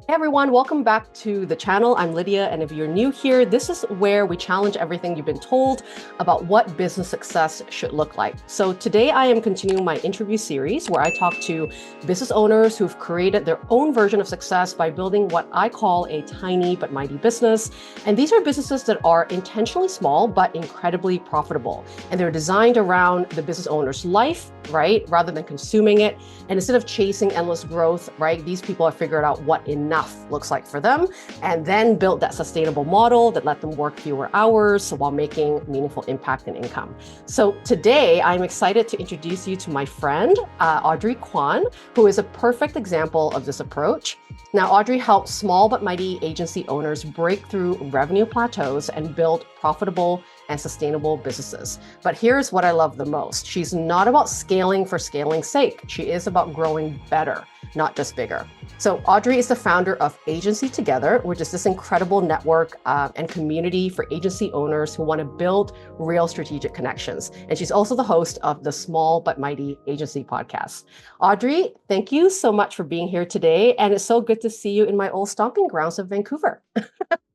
Hey everyone, welcome back to the channel. I'm Lydia, and if you're new here, this is where we challenge everything you've been told about what business success should look like. So today I am continuing my interview series where I talk to business owners who've created their own version of success by building what I call a tiny but mighty business. And these are businesses that are intentionally small but incredibly profitable. And they're designed around the business owner's life, right? Rather than consuming it. And instead of chasing endless growth, right? These people have figured out what enough looks like for them and then built that sustainable model that let them work fewer hours while making meaningful impact and income. So today I'm excited to introduce you to my friend, Audrey Kwan, who is a perfect example of this approach. Now, Audrey helps small but mighty agency owners break through revenue plateaus and build profitable and sustainable businesses. But here's what I love the most. She's not about scaling for scaling's sake. She is about growing better, not just bigger. So Audrey is the founder of Agency Together, which is this incredible network and community for agency owners who want to build real strategic connections. And she's also the host of the Small But Mighty Agency podcast. Audrey, thank you so much for being here today. And it's so good to see you in my old stomping grounds of Vancouver.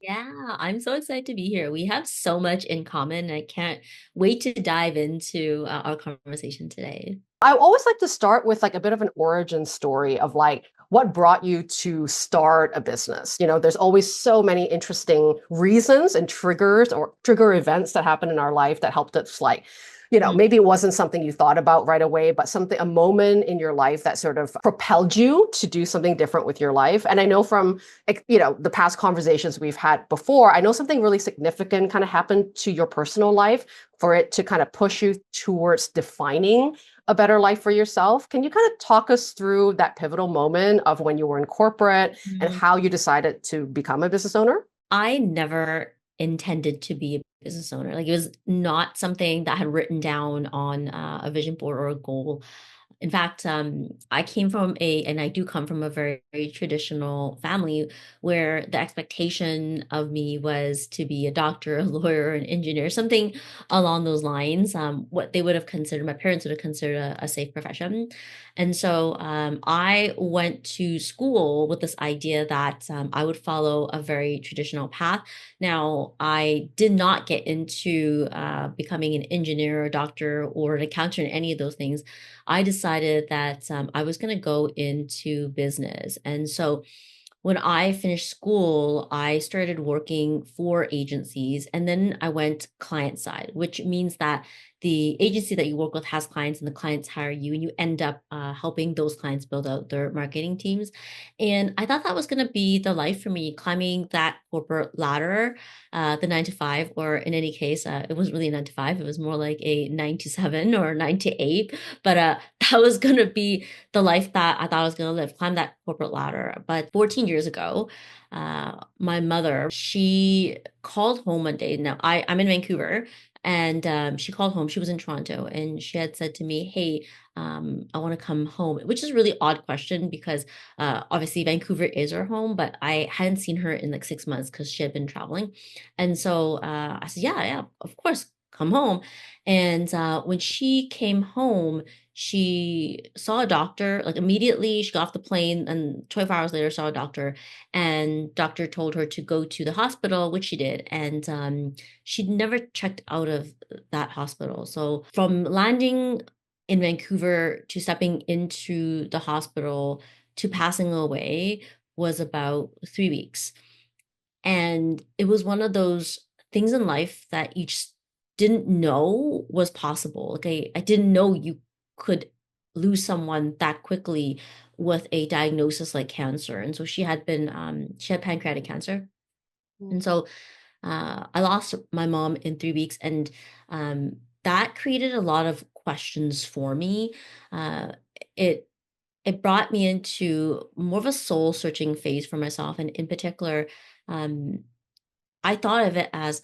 Yeah, I'm so excited to be here. We have so much in common, and I can't wait to dive into our conversation today. I always like to start with like a bit of an origin story of like what brought you to start a business. You know, there's always so many interesting reasons and triggers or trigger events that happen in our life that helped us like, Mm. maybe it wasn't something you thought about right away, but something, a moment in your life that sort of propelled you to do something different with your life. And I know from, the past conversations we've had before, I know something really significant kind of happened to your personal life for it to kind of push you towards defining a better life for yourself. Can you kind of talk us through that pivotal moment of when you were in corporate and Mm. how you decided to become a business owner? I never intended to be a business owner. Like it was not something that I had written down on a vision board or a goal. In fact, I came from and I do come from a very, very traditional family where the expectation of me was to be a doctor, a lawyer, an engineer, something along those lines. What they would have considered, my parents would have considered a safe profession. And so I went to school with this idea that I would follow a very traditional path. Now, I did not get into becoming an engineer, a doctor, or an accountant, or any of those things. I decided that I was going to go into business. And so when I finished school, I started working for agencies and then I went client side, which means that the agency that you work with has clients and the clients hire you and you end up helping those clients build out their marketing teams. And I thought that was going to be the life for me, climbing that corporate ladder, the 9 to 5, or in any case, it wasn't really a 9 to 5. It was more like a 9 to 7 or 9 to 8. But that was going to be the life that I thought I was going to live, climb that corporate ladder. But 14 years ago, my mother, she called home one day. Now, I'm in Vancouver, and she called home. She was in Toronto, and she had said to me, "Hey, I want to come home," which is a really odd question because obviously Vancouver is her home, but I hadn't seen her in like 6 months because she had been traveling. And so I said, "Yeah, yeah, of course, come home." And when she came home, she saw a doctor. Like immediately she got off the plane and 24 hours later saw a doctor, and doctor told her to go to the hospital, which she did. And she'd never checked out of that hospital. So from landing in Vancouver to stepping into the hospital to passing away was about 3 weeks. And it was one of those things in life that you just didn't know was possible. Like I didn't know you could lose someone that quickly with a diagnosis like cancer. And so she had pancreatic cancer. And so I lost my mom in 3 weeks, and that created a lot of questions for me. Uh, it it brought me into more of a soul searching phase for myself, and in particular, um, I thought of it as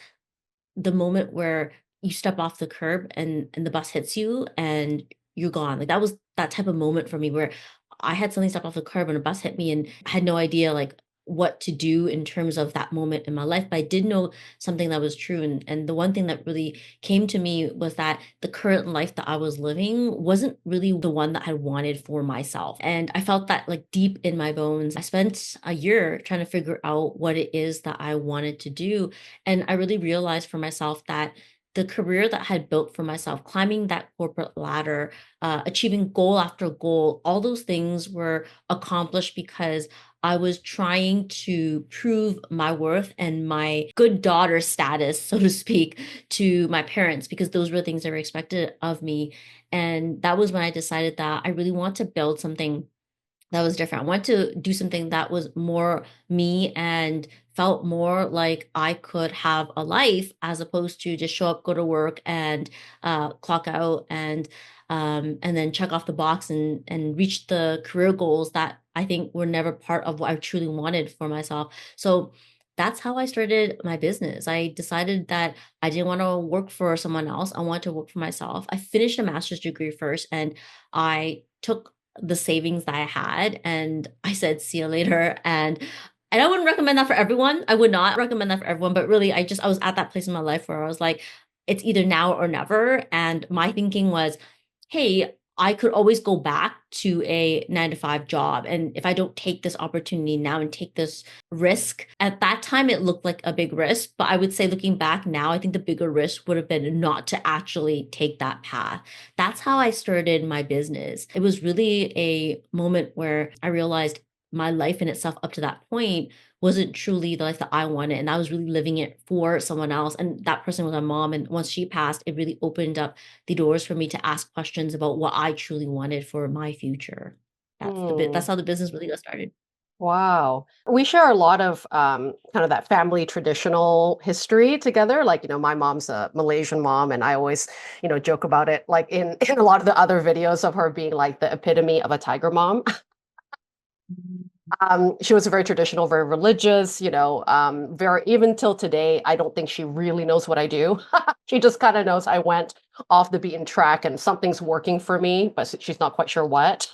the moment where you step off the curb and the bus hits you and you're gone. Like that was that type of moment for me where I had something step off the curb and a bus hit me and I had no idea like what to do in terms of that moment in my life, but I did know something that was true. And the one thing that really came to me was that the current life that I was living wasn't really the one that I wanted for myself. And I felt that like deep in my bones. I spent a year trying to figure out what it is that I wanted to do. And I really realized for myself that the career that I had built for myself, climbing that corporate ladder, achieving goal after goal, all those things were accomplished because I was trying to prove my worth and my good daughter status, so to speak, to my parents, because those were things that were expected of me. And that was when I decided that I really want to build something that was different. I wanted to do something that was more me and felt more like I could have a life as opposed to just show up, go to work, and clock out, and then check off the box and reach the career goals that I think were never part of what I truly wanted for myself. So that's how I started my business. I decided that I didn't want to work for someone else. I wanted to work for myself. I finished a master's degree first, and I took the savings that I had and I said, see you later. And I wouldn't recommend that for everyone. I would not recommend that for everyone, but really I was at that place in my life where I was like, it's either now or never. And my thinking was, hey, I could always go back to a 9 to 5 job. And if I don't take this opportunity now and take this risk, at that time it looked like a big risk. But I would say looking back now, I think the bigger risk would have been not to actually take that path. That's how I started my business. It was really a moment where I realized my life in itself up to that point wasn't truly the life that I wanted. And I was really living it for someone else. And that person was my mom. And once she passed, it really opened up the doors for me to ask questions about what I truly wanted for my future. Hmm. That's how the business really got started. Wow. We share a lot of kind of that family traditional history together. Like, my mom's a Malaysian mom, and I always, joke about it, like in a lot of the other videos of her being like the epitome of a tiger mom. She was very traditional, very religious, very, even till today, I don't think she really knows what I do. She just kind of knows I went off the beaten track and something's working for me, but she's not quite sure what.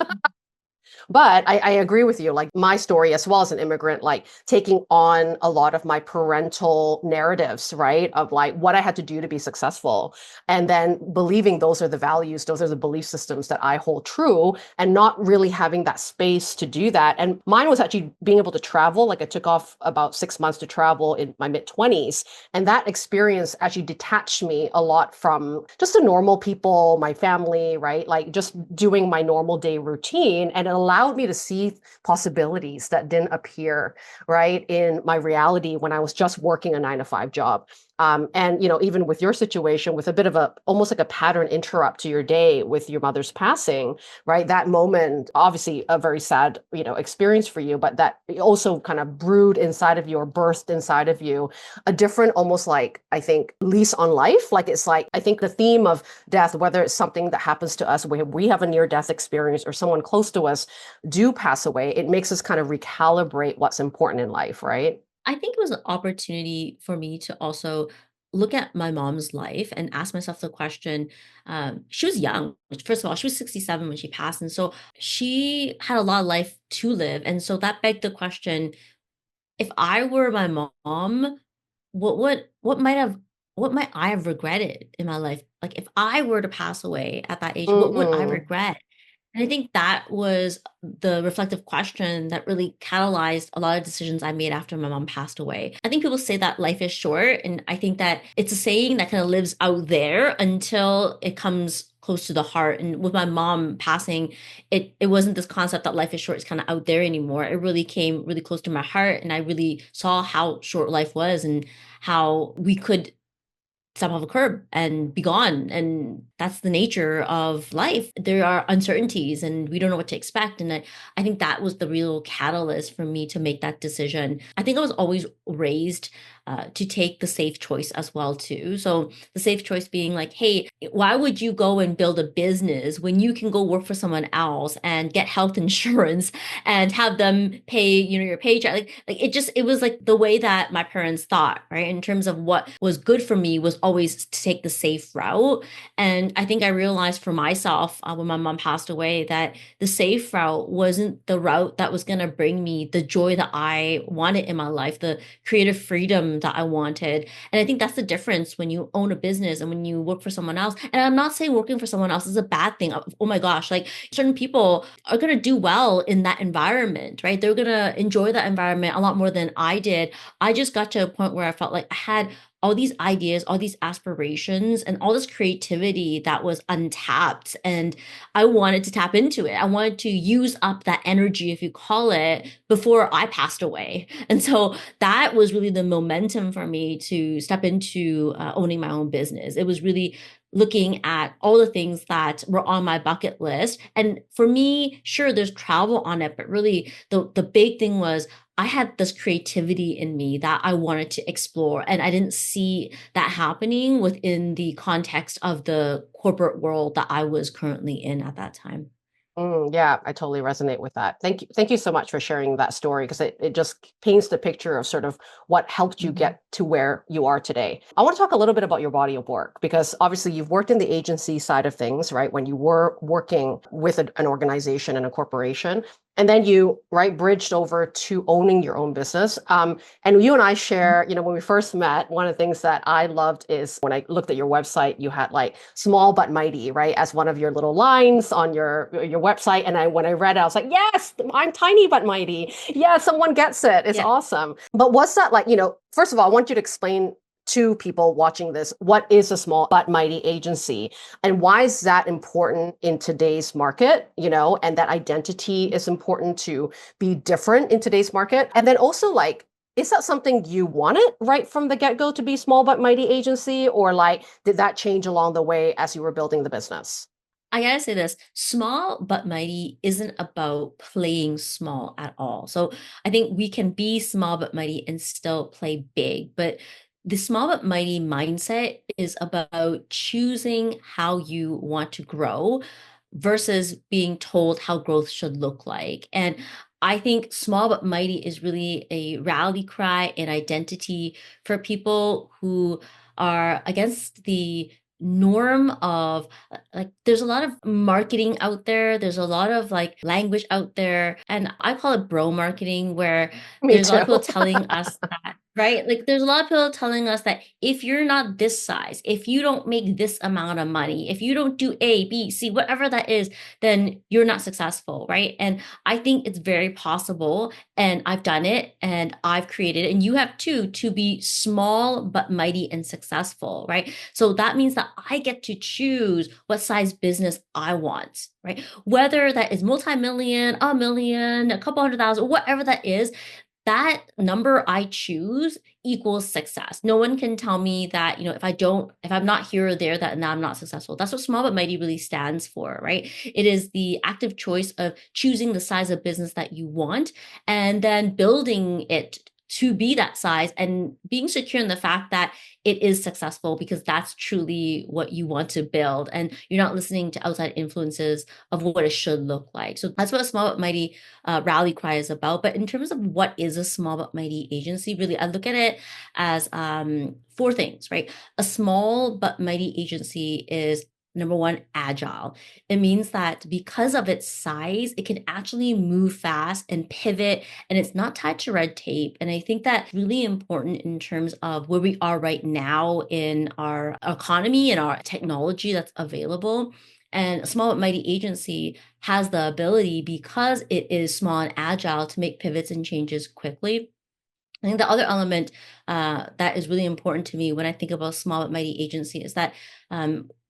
But I agree with you. Like my story, as well as an immigrant, like taking on a lot of my parental narratives, right? Of like what I had to do to be successful. And then believing those are the values, those are the belief systems that I hold true, and not really having that space to do that. And mine was actually being able to travel. Like I took off about 6 months to travel in my mid 20s. And that experience actually detached me a lot from just the normal people, my family, right? Like just doing my normal day routine. And it allowed me to see possibilities that didn't appear, right, in my reality when I was just working a 9 to 5 job. And even with your situation, with a bit of a almost like a pattern interrupt to your day with your mother's passing, right? That moment, obviously, a very sad, experience for you, but that also kind of brewed inside of you or burst inside of you a different, almost like I think, lease on life. Like it's like I think the theme of death, whether it's something that happens to us, where we have a near death experience, or someone close to us do pass away, it makes us kind of recalibrate what's important in life, right? I think it was an opportunity for me to also look at my mom's life and ask myself the question. She was young. First of all, she was 67 when she passed. And so she had a lot of life to live. And so that begged the question, if I were my mom, what might I have regretted in my life? Like if I were to pass away at that age, what would I Hmm. regret? And I think that was the reflective question that really catalyzed a lot of decisions I made after my mom passed away. I think people say that life is short, and I think that it's a saying that kind of lives out there until it comes close to the heart. And with my mom passing, it wasn't this concept that life is short is kind of out there anymore. It really came really close to my heart, and I really saw how short life was and how we could step off a curb and be gone. And that's the nature of life. There are uncertainties and we don't know what to expect. And I think that was the real catalyst for me to make that decision. I think I was always raised to take the safe choice as well too. So the safe choice being like, hey, why would you go and build a business when you can go work for someone else and get health insurance and have them pay, your paycheck? It was like the way that my parents thought, right? In terms of what was good for me was always to take the safe route. And And I think I realized for myself when my mom passed away that the safe route wasn't the route that was going to bring me the joy that I wanted in my life, the creative freedom that I wanted. And I think that's the difference when you own a business and when you work for someone else. And I'm not saying working for someone else is a bad thing. Oh my gosh, like certain people are going to do well in that environment, right? They're going to enjoy that environment a lot more than I did. I just got to a point where I felt like I had all these ideas, all these aspirations, and all this creativity that was untapped. And I wanted to tap into it. I wanted to use up that energy, if you call it, before I passed away. And so that was really the momentum for me to step into owning my own business. It was really looking at all the things that were on my bucket list. And for me, sure, there's travel on it, but really the big thing was I had this creativity in me that I wanted to explore. And I didn't see that happening within the context of the corporate world that I was currently in at that time. Yeah, I totally resonate with that. Thank you. Thank you so much for sharing that story because it just paints the picture of sort of what helped you Mhm. get to where you are today. I want to talk a little bit about your body of work because obviously you've worked in the agency side of things, right? When you were working with an organization and a corporation, and then you, right, bridged over to owning your own business. And you and I share, when we first met, one of the things that I loved is when I looked at your website, you had like small but mighty, right, as one of your little lines on your website. And when I read it, I was like, yes, I'm tiny but mighty. Yeah, someone gets it. It's Yeah. awesome. But what's that like? First of all, I want you to explain to people watching this what is a small but mighty agency and why is that important in today's market, and that identity is important to be different in today's market. And then also like, is that something you wanted right from the get-go to be small but mighty agency, or like did that change along the way as you were building the business? I gotta say this, small but mighty isn't about playing small at all. So I think we can be small but mighty and still play big. But the small but mighty mindset is about choosing how you want to grow versus being told how growth should look like. And I think small but mighty is really a rally cry and identity for people who are against the norm of like there's a lot of marketing out there, there's a lot of like language out there, and I call it bro marketing, where Me there's a lot too. of people telling us that, right? Like there's a lot of people telling us that if you're not this size, if you don't make this amount of money, if you don't do A, B, C, whatever that is, then you're not successful, right? And I think it's very possible, and I've done it and I've created it, and you have too, to be small but mighty and successful, right? So that means that I get to choose what size business I want, right? Whether that is multi-million, a million, a couple hundred thousand, whatever that is, that number I choose equals success. No one can tell me that, if I'm not here or there, that now I'm not successful. That's what small but mighty really stands for, right? It is the active choice of choosing the size of business that you want and then building it to be that size and being secure in the fact that it is successful because that's truly what you want to build. And you're not listening to outside influences of what it should look like. So that's what a small but mighty rally cry is about. But in terms of what is a small but mighty agency, really, I look at it as four things, right? A small but mighty agency is number one, agile. It means that because of its size, it can actually move fast and pivot, and it's not tied to red tape. And I think that's really important in terms of where we are right now in our economy and our technology that's available. And a small but mighty agency has the ability, because it is small and agile, to make pivots and changes quickly. I think the other element that is really important to me when I think about small but mighty agency is that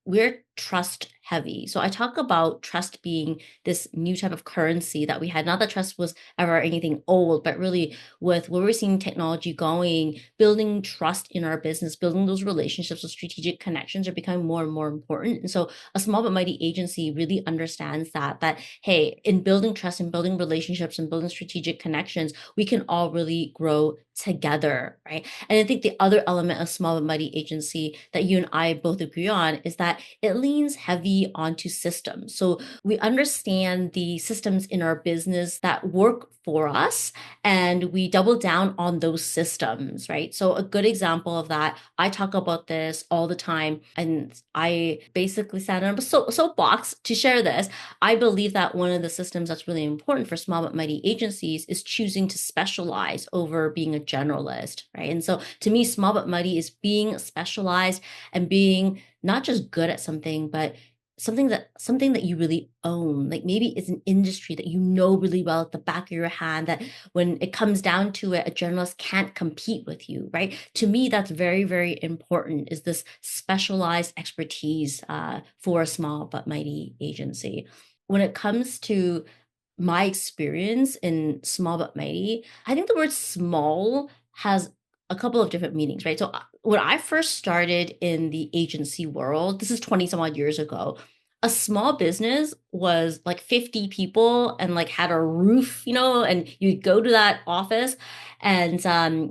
we're trust heavy. So I talk about trust being this new type of currency that we had. Not that trust was ever anything old, but really with where we're seeing technology going, building trust in our business, building those relationships, those strategic connections are becoming more and more important. And so a small but mighty agency really understands that, hey, in building trust and building relationships and building strategic connections, we can all really grow together, right? And I think the other element of small but mighty agency that you and I both agree on is that it leans heavy heavy onto systems. So we understand the systems in our business that work for us, and we double down on those systems, right? So a good example of that, I talk about this all the time, and I basically sat on a soapbox to share this. I believe that one of the systems that's really important for small but mighty agencies is choosing to specialize over being a generalist, right? And so to me, small but mighty is being specialized and being not just good at something, but something that you really own. Like maybe it's an industry that you know really well at the back of your hand, that when it comes down to it, a journalist can't compete with you, right? To me, that's very, very important, is this specialized expertise for a small but mighty agency. When it comes to my experience in small but mighty, I think the word small has a couple of different meanings, right? So when I first started in the agency world, this is 20 some odd years ago, a small business was like 50 people and like had a roof, and you'd go to that office, and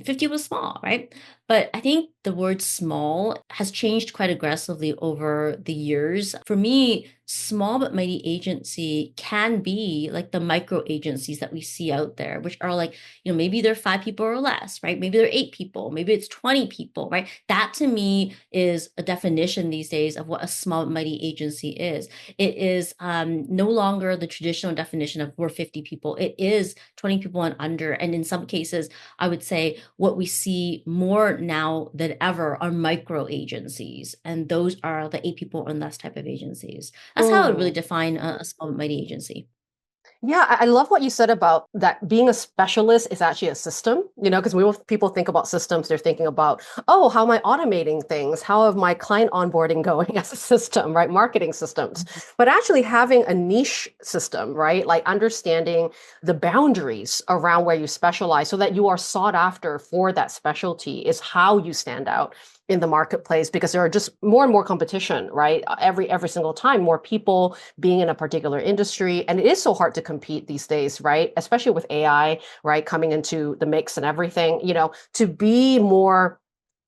50 was small, right? But I think the word small has changed quite aggressively over the years. For me, small but mighty agency can be like the micro agencies that we see out there, which are like, maybe they're 5 people or less, right? Maybe they're 8 people, maybe it's 20 people, right? That to me is a definition these days of what a small but mighty agency is. It is no longer the traditional definition of we're 50 people. It is 20 people and under. And in some cases, I would say what we see more now than ever are micro agencies. And those are the 8 people and less type of agencies. That's how I would really define a small but mighty agency. Yeah, I love what you said about that being a specialist is actually a system, because when people think about systems, they're thinking about, oh, how am I automating things? How have my client onboarding going as a system, right? Marketing systems. But actually having a niche system, right? Like understanding the boundaries around where you specialize so that you are sought after for that specialty is how you stand out in the marketplace, because there are just more and more competition, right? Every single time, more people being in a particular industry. And it is so hard to compete these days, right? Especially with AI, right? Coming into the mix and everything, to be more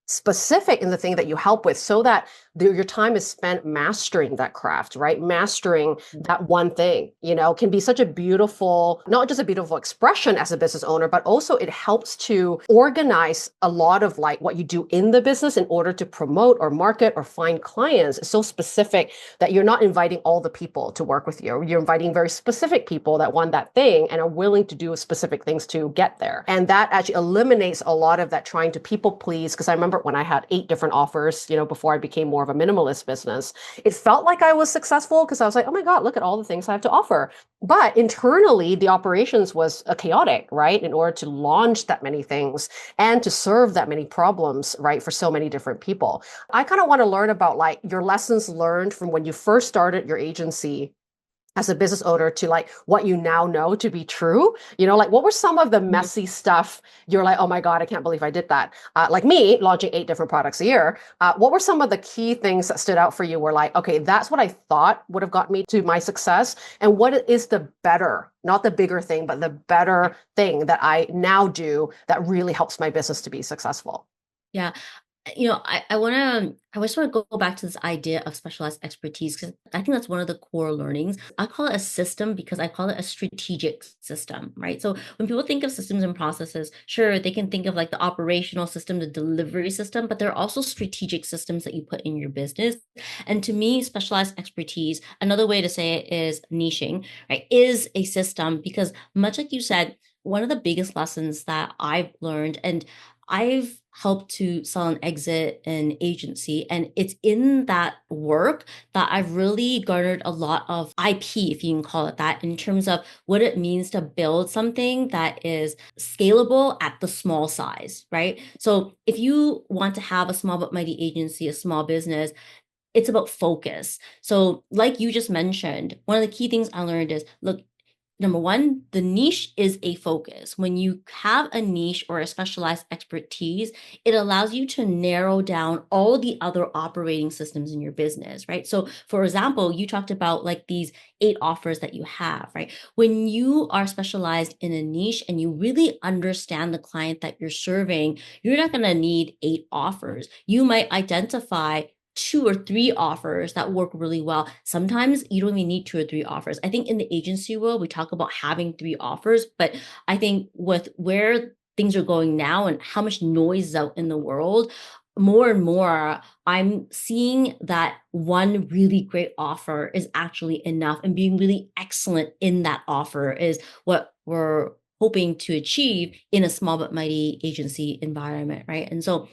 specific in the thing that you help with so that your time is spent mastering that craft, right? Mastering that one thing, can be such a beautiful, not just a beautiful expression as a business owner, but also it helps to organize a lot of like what you do in the business in order to promote or market or find clients. It's so specific that you're not inviting all the people to work with you. You're inviting very specific people that want that thing and are willing to do specific things to get there. And that actually eliminates a lot of that trying to people please. Because I remember when I had 8 different offers, before I became more of a minimalist business, it felt like I was successful because I was like, oh my God, look at all the things I have to offer. But internally, the operations was chaotic, right? In order to launch that many things and to serve that many problems, right? For so many different people. I kind of want to learn about like your lessons learned from when you first started your agency as a business owner to like what you now know to be true, like what were some of the messy stuff you're like, oh my God, I can't believe I did that. Like me launching 8 different products a year. What were some of the key things that stood out for you were like, okay, that's what I thought would have got me to my success. And what is the better, not the bigger thing, but the better thing that I now do that really helps my business to be successful? Yeah. I just want to go back to this idea of specialized expertise, because I think that's one of the core learnings. I call it a system because I call it a strategic system, right? So when people think of systems and processes, sure, they can think of like the operational system, the delivery system, but there are also strategic systems that you put in your business. And to me, specialized expertise, another way to say it is niching, right, is a system, because much like you said, one of the biggest lessons that I've learned, and I've helped to sell and exit an agency, and it's in that work that I've really garnered a lot of IP, if you can call it that, in terms of what it means to build something that is scalable at the small size, right? So if you want to have a small but mighty agency, a small business, it's about focus. So like you just mentioned, one of the key things I learned is, look, number one, the niche is a focus. When you have a niche or a specialized expertise, it allows you to narrow down all the other operating systems in your business, right? So for example, you talked about like these 8 offers that you have, right? When you are specialized in a niche and you really understand the client that you're serving, you're not going to need 8 offers. You might identify two or three offers that work really well. Sometimes you don't even need two or three offers. I think in the agency world, we talk about having three offers, but I think with where things are going now and how much noise is out in the world, more and more, I'm seeing that one really great offer is actually enough, and being really excellent in that offer is what we're hoping to achieve in a small but mighty agency environment, right? And so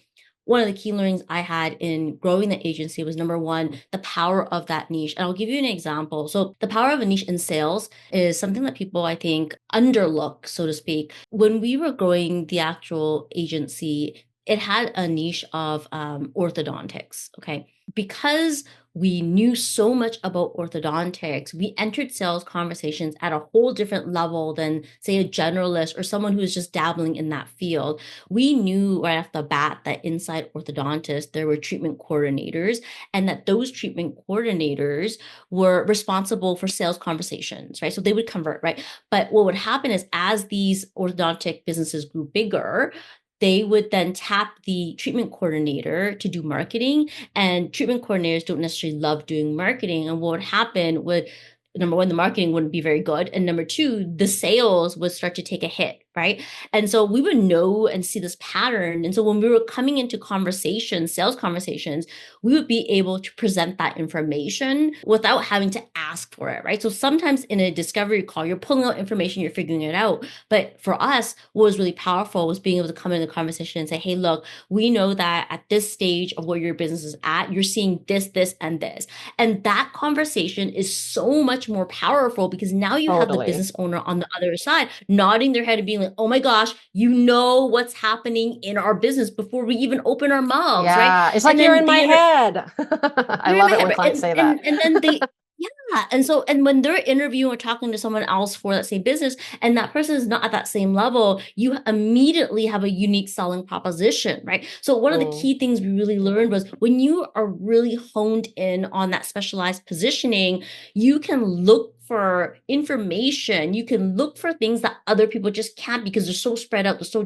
one of the key learnings I had in growing the agency was, number one, the power of that niche. And I'll give you an example. So the power of a niche in sales is something that people, I think, underlook, so to speak. When we were growing the actual agency, it had a niche of orthodontics. Okay. Because we knew so much about orthodontics, we entered sales conversations at a whole different level than, say, a generalist or someone who is just dabbling in that field. We knew right off the bat that inside orthodontists, there were treatment coordinators, and that those treatment coordinators were responsible for sales conversations, right? So they would convert, right? But what would happen is, as these orthodontic businesses grew bigger, they would then tap the treatment coordinator to do marketing, and treatment coordinators don't necessarily love doing marketing. And what would happen would, number one, the marketing wouldn't be very good. And number two, the sales would start to take a hit, right? And so we would know and see this pattern. And so when we were coming into conversations, sales conversations, we would be able to present that information without having to ask for it, right? So sometimes in a discovery call, you're pulling out information, you're figuring it out. But for us, what was really powerful was being able to come into the conversation and say, hey, look, we know that at this stage of where your business is at, you're seeing this, this, and this. And that conversation is so much more powerful, because now you have the Totally. business owner on the other side nodding their head and being like, oh my gosh, you know what's happening in our business before we even open our mouths, right? Yeah, it's like And you're then in my head. I you're in love my it head, when right? clients say that. And then they, yeah. And so, and when they're interviewing or talking to someone else for that same business, and that person is not at that same level, you immediately have a unique selling proposition, right? So one of the Mm, key things we really learned was, when you are really honed in on that specialized positioning, you can look for information, you can look for things that other people just can't, because they're so spread out, they're so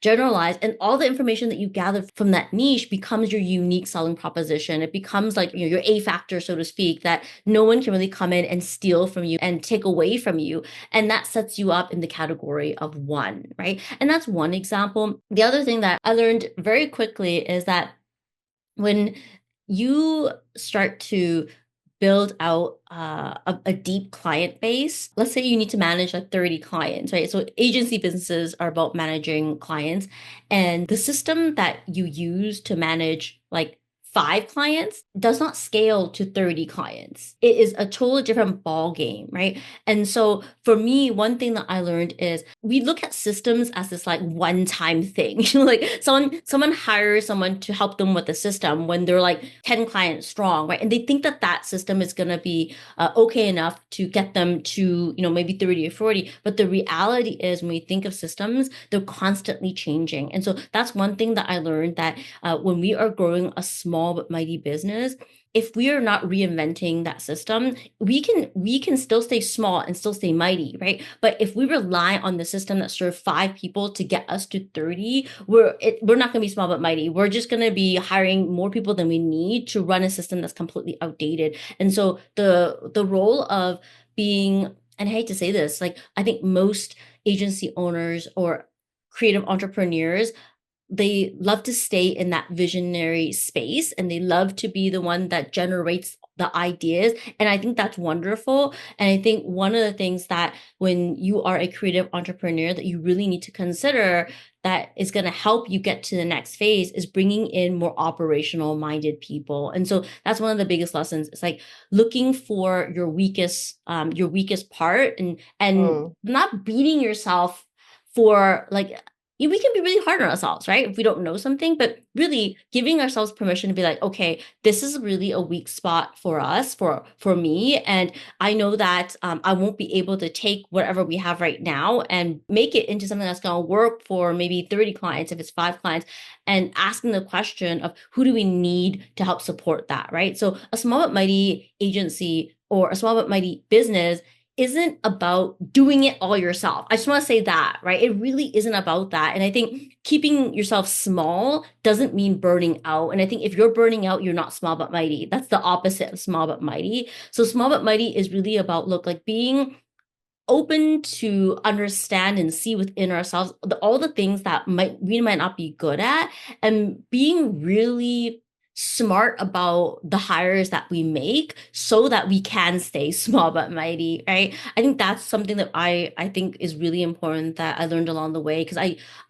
generalized, and all the information that you gather from that niche becomes your unique selling proposition. It becomes like, you know, your A factor, so to speak, that no one can really come in and steal from you and take away from you. And that sets you up in the category of one, right? And that's one example. The other thing that I learned very quickly is that when you start to build out a deep client base, let's say you need to manage like 30 clients, right? So agency businesses are about managing clients, and the system that you use to manage like 5 clients does not scale to 30 clients. It is a totally different ball game, right? And so for me, one thing that I learned is, we look at systems as this like one-time thing. Like someone hires someone to help them with the system when they're like 10 clients strong, right? And they think that that system is going to be okay enough to get them to, you know, maybe 30 or 40. But the reality is, when we think of systems, they're constantly changing. And so that's one thing that I learned, that when we are growing a small but mighty business, if we are not reinventing that system, we can still stay small and still stay mighty, right? But if we rely on the system that serves 5 people to get us to 30, we're not going to be small but mighty. We're just going to be hiring more people than we need to run a system that's completely outdated. And so the role of being, and I hate to say this, like, I think most agency owners or creative entrepreneurs, they love to stay in that visionary space, and they love to be the one that generates the ideas. And I think that's wonderful. And I think one of the things that, when you are a creative entrepreneur, that you really need to consider, that is going to help you get to the next phase, is bringing in more operational minded people. And so that's one of the biggest lessons. It's like looking for your weakest part, and mm. not beating yourself for like, we can be really hard on ourselves, right? If we don't know something, but really giving ourselves permission to be like, okay, this is really a weak spot for us, for me. And I know that I won't be able to take whatever we have right now and make it into something that's going to work for maybe 30 clients, if it's 5 clients, and asking the question of, who do we need to help support that, right? So a small but mighty agency or a small but mighty business isn't about doing it all yourself. I just want to say that, right? It really isn't about that. And I think keeping yourself small doesn't mean burning out. And I think if you're burning out, you're not small but mighty. That's the opposite of small but mighty. So small but mighty is really about, look, like being open to understand and see within ourselves all the things that we might not be good at, and being really smart about the hires that we make so that we can stay small but mighty, right? I think that's something that I think is really important that I learned along the way, because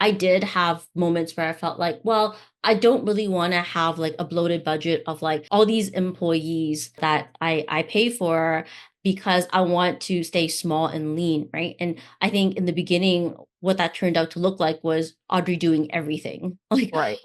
I did have moments where I felt like, well, I don't really want to have like a bloated budget of like all these employees that I pay for, because I want to stay small and lean, right? And I think in the beginning, what that turned out to look like was Audrey doing everything. Like Right.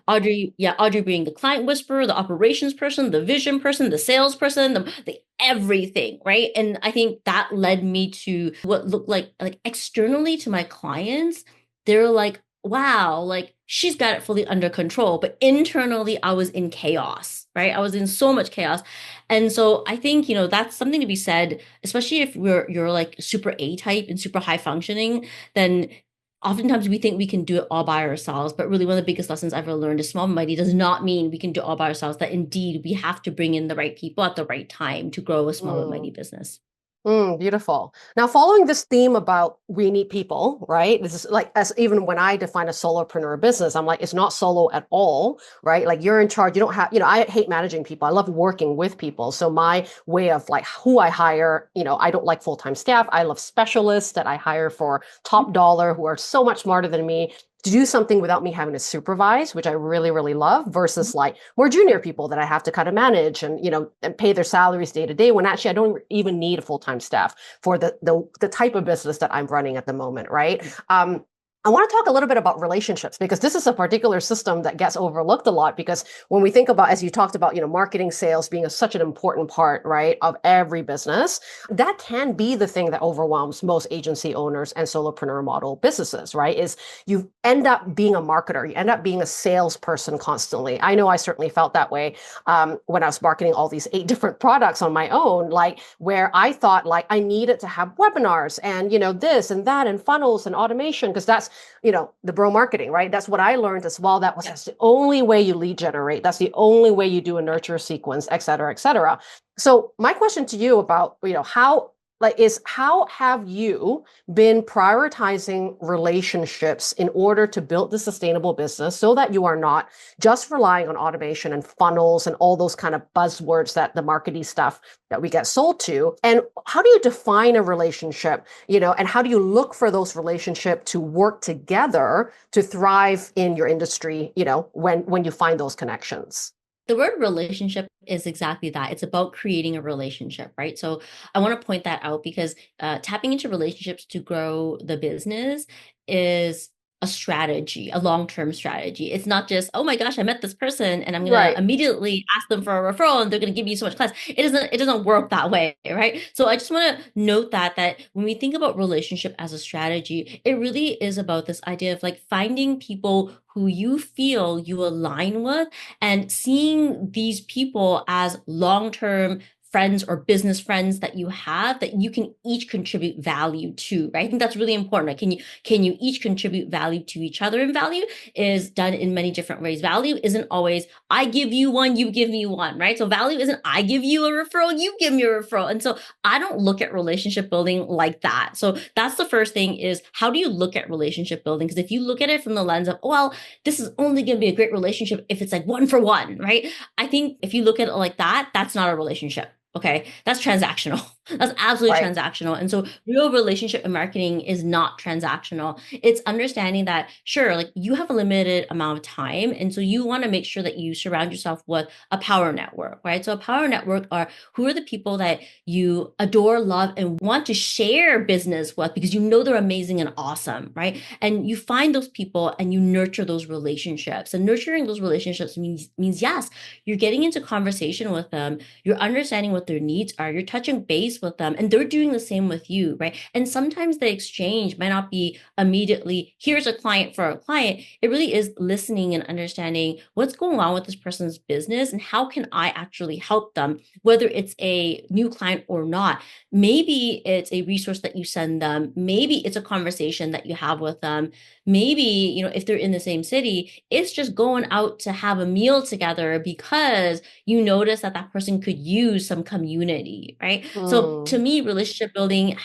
Audrey being the client whisperer, the operations person, the vision person, the salesperson, the everything, right? And I think that led me to what looked like externally to my clients, they're like, wow, like she's got it fully under control. But internally, I was in chaos, right? I was in so much chaos. And so I think, that's something to be said, especially if you're like super A type and super high functioning, then oftentimes we think we can do it all by ourselves. But really, one of the biggest lessons I've ever learned is small and mighty does not mean we can do it all by ourselves, that indeed we have to bring in the right people at the right time to grow a small and mighty business. Beautiful. Now, following this theme about we need people, right? This is like, as even when I define a solopreneur business, I'm like, it's not solo at all, right? Like you're in charge. You don't have, I hate managing people. I love working with people. So my way of like who I hire, I don't like full-time staff. I love specialists that I hire for top dollar who are so much smarter than me to do something without me having to supervise, which I really, really love, versus like more junior people that I have to kind of manage and, and pay their salaries day to day, when actually I don't even need a full-time staff for the type of business that I'm running at the moment, right? I want to talk a little bit about relationships, because this is a particular system that gets overlooked a lot, because when we think about, as you talked about, marketing, sales being such an important part, right, of every business, that can be the thing that overwhelms most agency owners and solopreneur model businesses, right? Is you end up being a marketer, you end up being a salesperson constantly. I know I certainly felt that way when I was marketing all these 8 different products on my own, like where I thought like I needed to have webinars and, this and that and funnels and automation, because that's the bro marketing, right? That's what I learned as well. That's the only way you lead generate. That's the only way you do a nurture sequence, et cetera, et cetera. So my question to you about, how have you been prioritizing relationships in order to build the sustainable business so that you are not just relying on automation and funnels and all those kind of buzzwords that the marketing stuff that we get sold to? And how do you define a relationship, and how do you look for those relationships to work together to thrive in your industry, when you find those connections? The word relationship is exactly that. It's about creating a relationship, right? So I want to point that out, because tapping into relationships to grow the business is a strategy, a long-term strategy. It's not just, oh my gosh, I met this person and I'm going to immediately ask them for a referral and they're going to give me so much class. It doesn't work that way, right? So I just want to note that when we think about relationship as a strategy, it really is about this idea of like finding people who you feel you align with, and seeing these people as long-term friends or business friends that you have that you can each contribute value to, right? I think that's really important. Like, can you each contribute value to each other? And value is done in many different ways. Value isn't always I give you one, you give me one, right? So value isn't I give you a referral, you give me a referral. And so I don't look at relationship building like that. So that's the first thing, is how do you look at relationship building? Because if you look at it from the lens of, well, this is only going to be a great relationship if it's like one for one, right? I think if you look at it like that, that's not a relationship. Okay, that's transactional. That's absolutely transactional. And so real relationship in marketing is not transactional. It's understanding that, sure, like you have a limited amount of time. And so you want to make sure that you surround yourself with a power network, right? So a power network are who are the people that you adore, love, and want to share business with, because they're amazing and awesome, right? And you find those people and you nurture those relationships. And nurturing those relationships means yes, you're getting into conversation with them. You're understanding what what their needs are. You're touching base with them and they're doing the same with you, right? And sometimes the exchange might not be immediately, here's a client for a client. It really is listening and understanding what's going on with this person's business and how can I actually help them, whether it's a new client or not. Maybe it's a resource that you send them. Maybe it's a conversation that you have with them. Maybe, if they're in the same city, it's just going out to have a meal together because you notice that that person could use some community, right? So to Mm. me, relationship building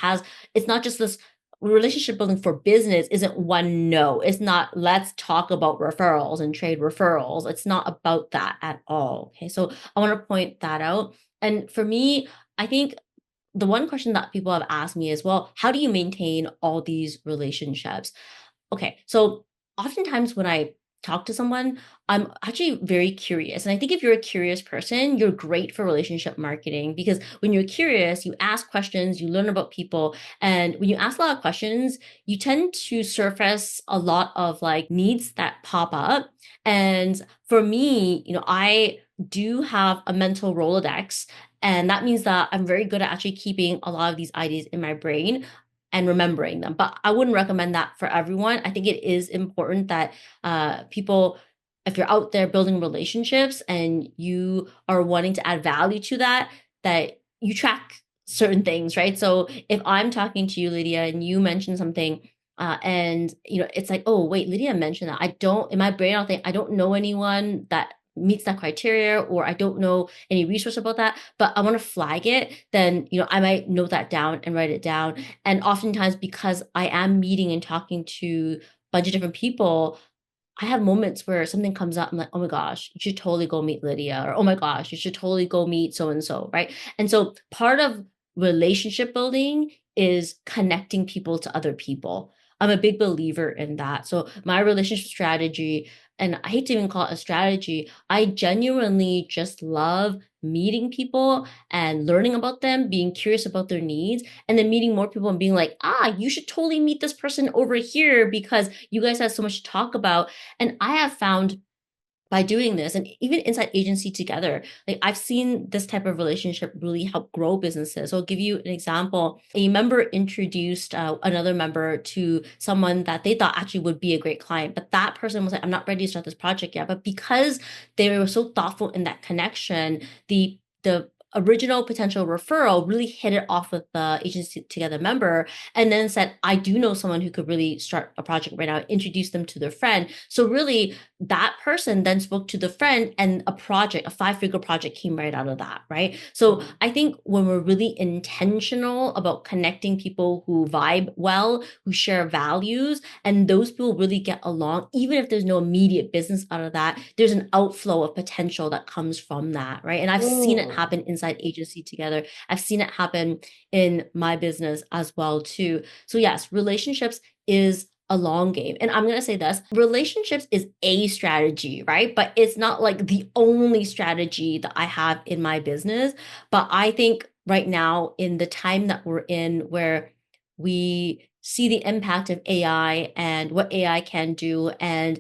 it's not just this relationship building for business isn't one no. It's not let's talk about referrals and trade referrals. It's not about that at all. Okay. So I want to point that out. And for me, I think the one question that people have asked me is, well, how do you maintain all these relationships? Okay, so oftentimes when I talk to someone, I'm actually very curious. And I think if you're a curious person, you're great for relationship marketing because when you're curious, you ask questions, you learn about people. And when you ask a lot of questions, you tend to surface a lot of like needs that pop up. And for me, I do have a mental Rolodex. And that means that I'm very good at actually keeping a lot of these ideas in my brain and remembering them. But I wouldn't recommend that for everyone. I think it is important that people, if you're out there building relationships and you are wanting to add value to that, that you track certain things, right? So if I'm talking to you, Lydia, and you mention something, and it's like, oh wait, Lydia mentioned that. I don't in my brain, I'll think I don't know anyone that meets that criteria, or I don't know any resource about that, but I want to flag it, then I might note that down and write it down. And oftentimes, because I am meeting and talking to a bunch of different people, I have moments where something comes up. I'm like, oh my gosh, you should totally go meet Lydia, or oh my gosh, you should totally go meet so and so, right? And so part of relationship building is connecting people to other people. I'm a big believer in that. So my relationship strategy, and I hate to even call it a strategy, I genuinely just love meeting people and learning about them, being curious about their needs, and then meeting more people and being like, you should totally meet this person over here because you guys have so much to talk about. And I have found by doing this, and even inside agency together, like I've seen this type of relationship really help grow businesses. So I'll give you an example. A member introduced another member to someone that they thought actually would be a great client, but that person was like, I'm not ready to start this project yet. But because they were so thoughtful in that connection, the original potential referral really hit it off with the agency together member, and then said, I do know someone who could really start a project right now, introduce them to their friend. So really that person then spoke to the friend, and a 5-figure project came right out of that, right? So I think when we're really intentional about connecting people who vibe well, who share values, and those people really get along, even if there's no immediate business out of that, there's an outflow of potential that comes from that, right? And I've seen it Mm. happen inside agency together. I've seen it happen in my business as well too. So yes, relationships is a long game. And I'm going to say this, relationships is a strategy, right? But it's not like the only strategy that I have in my business. But I think right now, in the time that we're in, where we see the impact of AI and what AI can do, and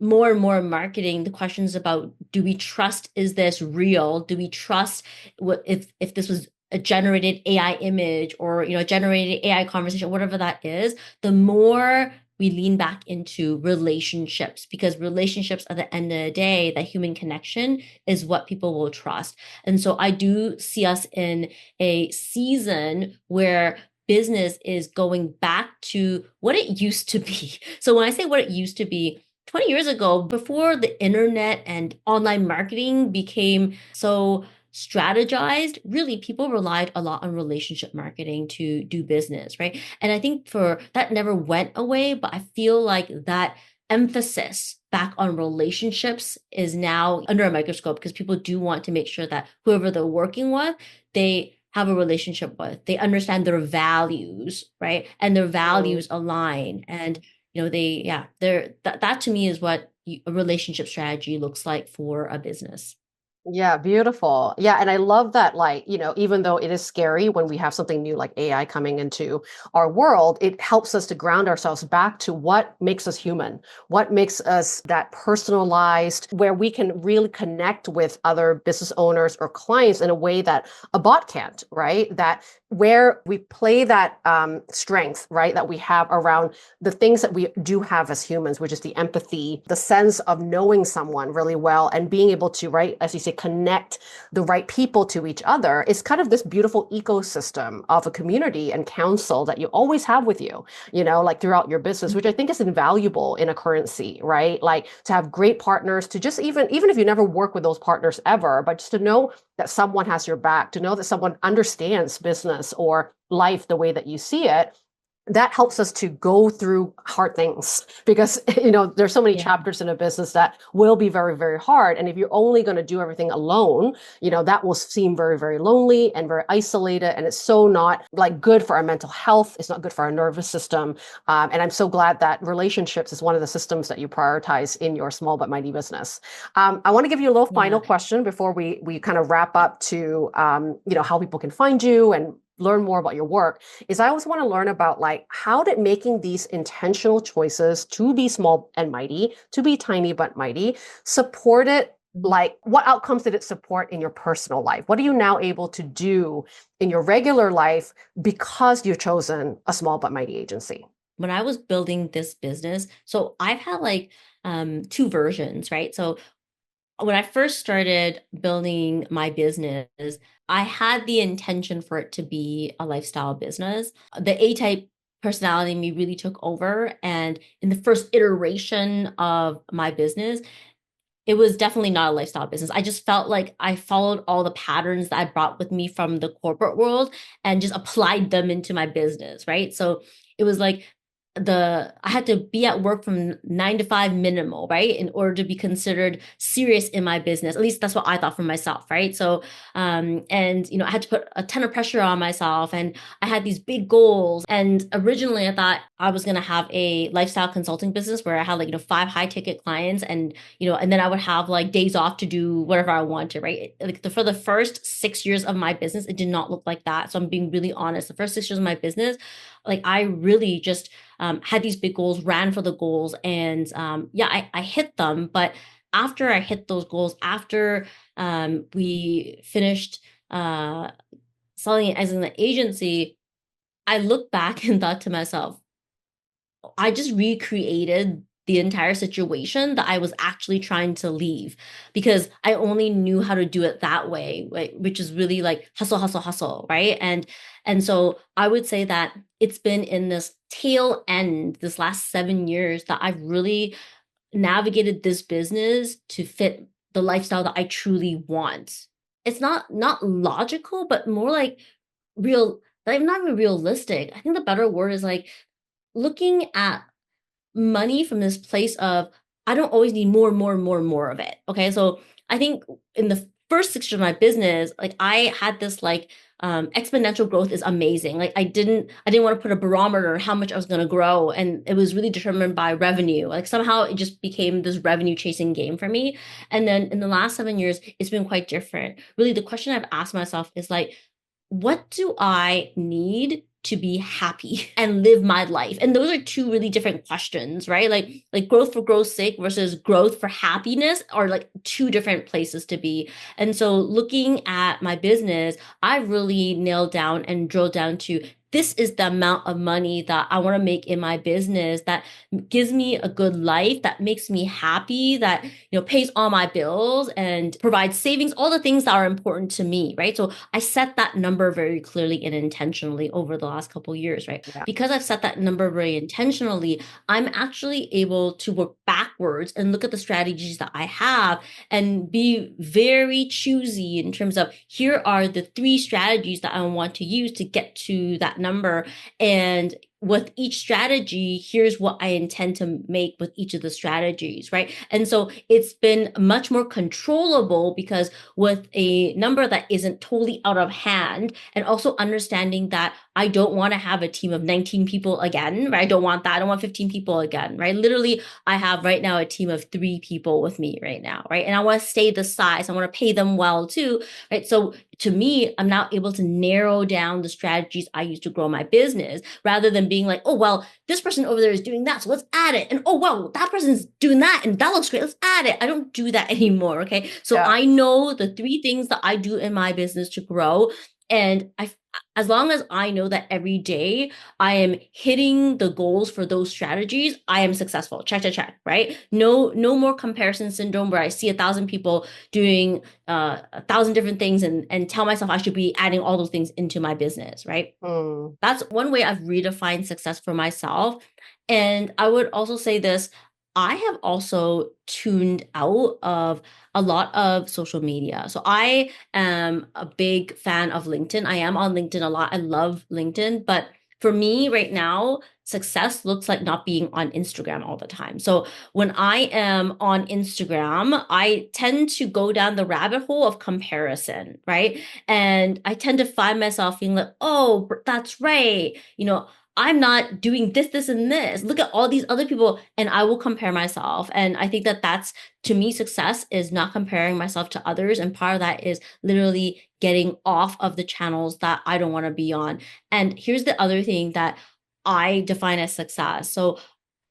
more and more marketing, the questions about, do we trust, is this real? Do we trust what if this was a generated AI image, or a generated AI conversation, whatever that is, the more we lean back into relationships, because relationships at the end of the day, that human connection is what people will trust. And so I do see us in a season where business is going back to what it used to be. So when I say what it used to be, 20 years ago, before the internet and online marketing became so strategized, really people relied a lot on relationship marketing to do business, right? And I think for that never went away, but I feel like that emphasis back on relationships is now under a microscope, because people do want to make sure that whoever they're working with, they have a relationship with, they understand their values, right? And their Mm. values align. And that to me is what a relationship strategy looks like for a business. Yeah, beautiful. Yeah, and I love that, like, even though it is scary when we have something new like AI coming into our world, it helps us to ground ourselves back to what makes us human, what makes us that personalized, where we can really connect with other business owners or clients in a way that a bot can't, right? That where we play that strength, right, that we have around the things that we do have as humans, which is the empathy, the sense of knowing someone really well and being able to, right, as you say, connect the right people to each other is kind of this beautiful ecosystem of a community and council that you always have with you, like throughout your business, which I think is invaluable in a currency, right? Like to have great partners, to just even if you never work with those partners ever, but just to know that someone has your back, to know that someone understands business or life the way that you see it, that helps us to go through hard things because there's so many Yeah. chapters in a business that will be very, very hard. And if you're only going to do everything alone, that will seem very, very lonely and very isolated, and it's so not like good for our mental health. It's not good for our nervous system. And I'm so glad that relationships is one of the systems that you prioritize in your small but mighty business. I want to give you a little final Yeah. question before we kind of wrap up to how people can find you and learn more about your work. Is I always want to learn about, like, how did making these intentional choices to be small and mighty, to be tiny but mighty, support it? Mhm. Like, what outcomes did it support in your personal life? What are you now able to do in your regular life because you've chosen a small but mighty agency? When I was building this business, so I've had like two versions, right? So when I first started building my business, I had the intention for it to be a lifestyle business. The A type personality in me really took over. And in the first iteration of my business, it was definitely not a lifestyle business. I just felt like I followed all the patterns that I brought with me from the corporate world and just applied them into my business, right? So it was like I had to be at work from 9 to 5 minimal, right? In order to be considered serious in my business. At least that's what I thought for myself, right? So and I had to put a ton of pressure on myself, and I had these big goals. And originally I thought I was gonna have a lifestyle consulting business where I had like, 5 high ticket clients, and then I would have like days off to do whatever I wanted, right? Like for the first 6 years of my business, it did not look like that. So I'm being really honest. The first 6 years of my business, like I really just had these big goals, ran for the goals, and yeah, I hit them. But after I hit those goals, after we finished selling it as an agency, I looked back and thought to myself, I just recreated the entire situation that I was actually trying to leave because I only knew how to do it that way, right? Which is really like hustle, hustle, hustle, right? And so I would say that it's been in this tail end, this last 7 years, that I've really navigated this business to fit the lifestyle that I truly want. It's not logical, but more like real, like not even realistic. I think the better word is like looking at money from this place of I don't always need more and more and more and more of it. Okay. So I think in the first 6 years of my business, like I had this like exponential growth is amazing. Like I didn't want to put a barometer on how much I was going to grow. And it was really determined by revenue. Like somehow it just became this revenue chasing game for me. And then in the last 7 years, it's been quite different. Really, the question I've asked myself is like, what do I need to be happy and live my life? And those are two really different questions, right? Like growth for growth's sake versus growth for happiness are like two different places to be. And so looking at my business, I really nailed down and drilled down to this is the amount of money that I want to make in my business that gives me a good life, that makes me happy, that pays all my bills and provides savings, all the things that are important to me, right? So I set that number very clearly and intentionally over the last couple of years, right? Yeah. Because I've set that number very intentionally, I'm actually able to work backwards and look at the strategies that I have and be very choosy in terms of here are the 3 strategies that I want to use to get to that number. And with each strategy, here's what I intend to make with each of the strategies, right? And so it's been much more controllable because with a number that isn't totally out of hand, and also understanding that I don't want to have a team of 19 people again, right? I don't want that. I don't want 15 people again, right? Literally, I have right now a team of 3 people with me right now, right? And I want to stay the size. I want to pay them well too, right? So to me, I'm now able to narrow down the strategies I use to grow my business rather than being like, oh, well, this person over there is doing that. So let's add it. And oh, well, that person's doing that. And that looks great. Let's add it. I don't do that anymore. Okay. So Yeah. I know the 3 things that I do in my business to grow. And as long as I know that every day I am hitting the goals for those strategies, I am successful. Check, check, check, right? No more comparison syndrome where I see 1,000 people doing 1,000 different things and tell myself I should be adding all those things into my business, right? Mm. That's one way I've redefined success for myself. And I would also say this, I have also tuned out of a lot of social media. So I am a big fan of LinkedIn. I am on LinkedIn a lot. I love LinkedIn, but for me right now, success looks like not being on Instagram all the time. So when I am on Instagram, I tend to go down the rabbit hole of comparison, right? And I tend to find myself feeling like, oh, that's right. I'm not doing this, this, and this. Look at all these other people, and I will compare myself. And I think that that's, to me, success is not comparing myself to others. And part of that is literally getting off of the channels that I don't want to be on. And here's the other thing that I define as success. So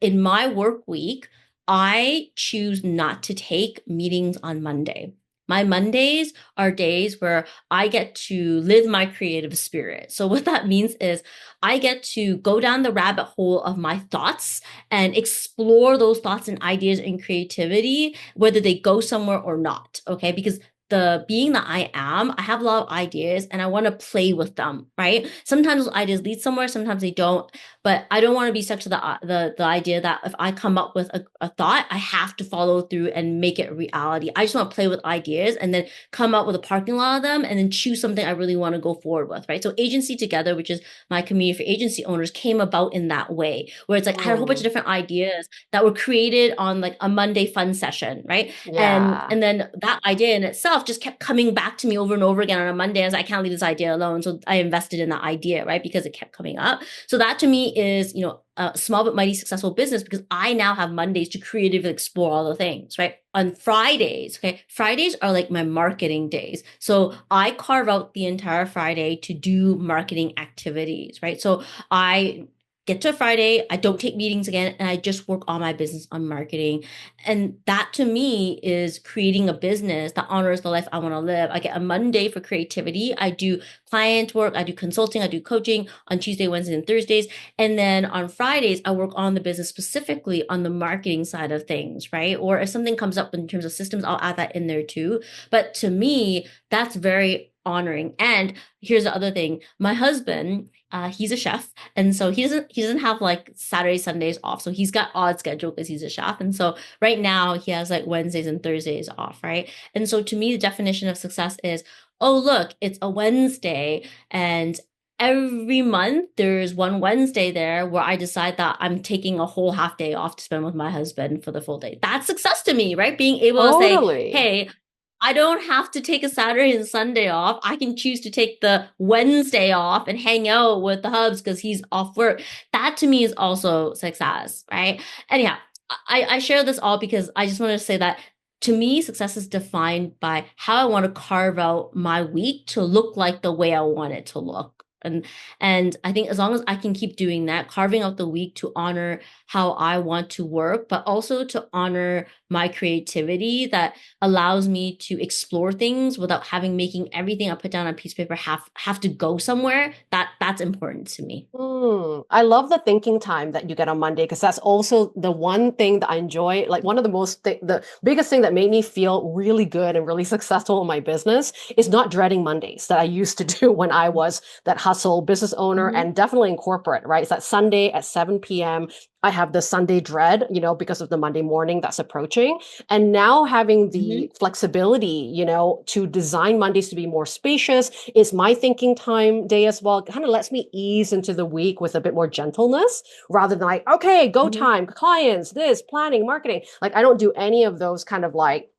in my work week, I choose not to take meetings on Monday. My Mondays are days where I get to live my creative spirit. So what that means is I get to go down the rabbit hole of my thoughts and explore those thoughts and ideas and creativity, whether they go somewhere or not. Okay. Because the being that I am, I have a lot of ideas and I want to play with them, right? Sometimes those ideas lead somewhere, sometimes they don't. But I don't want to be stuck to the idea that if I come up with a thought, I have to follow through and make it a reality. I just want to play with ideas and then come up with a parking lot of them and then choose something I really want to go forward with, right? So Agency Together, which is my community for agency owners, came about in that way, where it's like I had a whole bunch of Mm. different ideas that were created on like a Monday fun session, right? And Yeah. and then that idea in itself just kept coming back to me over and over again on a Monday as I can't leave this idea alone. So I invested in that idea, right? Because it kept coming up. So that to me is, a small but mighty successful business because I now have Mondays to creatively explore all the things, right? On Fridays, okay, Fridays are like my marketing days. So I carve out the entire Friday to do marketing activities, right? So I get to Friday, I don't take meetings again, and I just work on my business on marketing. And that to me is creating a business that honors the life I want to live. I get a Monday for creativity. I do client work, I do consulting, I do coaching on Tuesday, Wednesdays, and Thursdays. And then on Fridays, I work on the business specifically on the marketing side of things, right? Or if something comes up in terms of systems, I'll add that in there too. But to me, that's very honoring. And here's the other thing. My husband, he's a chef, and so he doesn't have like Saturday, Sundays off. So he's got odd schedule because he's a chef. And so right now he has like Wednesdays and Thursdays off, right? And so to me, the definition of success is, oh, look, it's a Wednesday, and every month there's one Wednesday there where I decide that I'm taking a whole half day off to spend with my husband for the full day. That's success to me, right? Being able to say, Totally. hey, I don't have to take a Saturday and Sunday off. I can choose to take the Wednesday off and hang out with the hubs because he's off work. That to me is also success, right? Anyhow, I share this all because I just want to say that to me, success is defined by how I want to carve out my week to look like the way I want it to look. And I think as long as I can keep doing that, carving out the week to honor how I want to work, but also to honor my creativity that allows me to explore things without making everything I put down on a piece of paper have to go somewhere. That's important to me. I love the thinking time that you get on Monday because that's also the one thing that I enjoy. Like one of the biggest thing that made me feel really good and really successful in my business is not dreading Mondays that I used to do when I was that hustle business owner Mhm, and definitely in corporate, right? It's that Sunday at 7 p.m. I have the Sunday dread, because of the Monday morning that's approaching. And now having mhm, the flexibility, to design Mondays to be more spacious is my thinking time day as well. Kind of lets me ease into the week with a bit more gentleness rather than like, okay, go mhm, time, clients, this, planning, marketing. Like I don't do any of those kind of like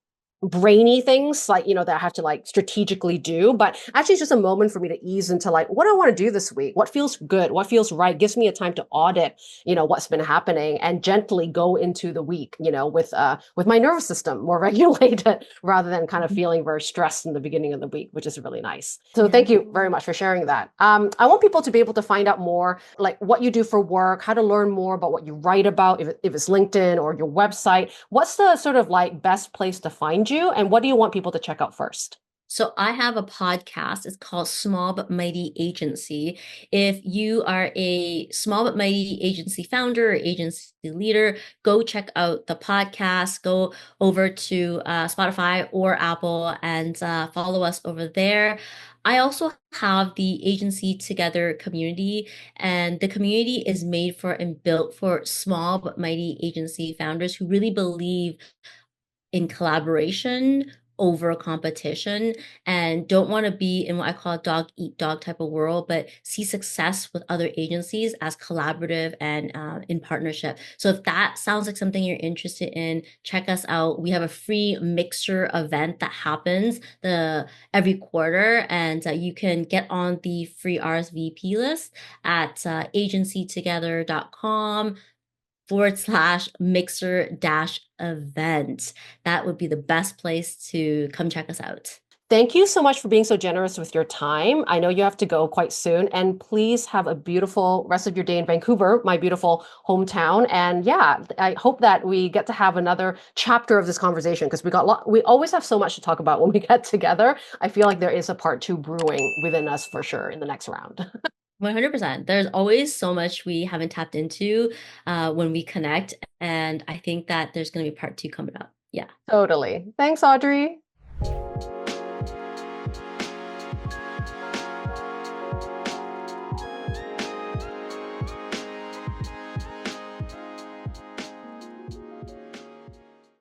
brainy things like that I have to like strategically do, but actually it's just a moment for me to ease into like what I want to do this week, what feels good, what feels right, gives me a time to audit what's been happening and gently go into the week with my nervous system more regulated rather than kind of Mhm. feeling very stressed in the beginning of the week, which is really nice. So Yeah. thank you very much for sharing that. I want people to be able to find out more like what you do for work, how to learn more about what you write about, if it's LinkedIn or your website. What's the sort of like best place to find you, and what do you want people to check out first? So I have a podcast. It's called Small But Mighty Agency. If you are a small but mighty agency founder or agency leader, go check out the podcast. Go over to Spotify or Apple and follow us over there. I also have the Agency Together community, and the community is made for and built for small but mighty agency founders who really believe in collaboration over competition and don't want to be in what I call a dog eat dog type of world, but see success with other agencies as collaborative and in partnership. So if that sounds like something you're interested in, check us out. We have a free mixer event that happens every quarter, and you can get on the free RSVP list at agencytogether.com/mixer dash event. That would be the best place to come check us out. Thank you so much for being so generous with your time. I know you have to go quite soon, and please have a beautiful rest of your day in Vancouver, my beautiful hometown. And yeah, I hope that we get to have another chapter of this conversation because we always have so much to talk about when we get together. I feel like there is a part two brewing within us for sure in the next round. 100%. There's always so much we haven't tapped into when we connect. And I think that there's going to be part two coming up. Yeah. Totally. Thanks, Audrey.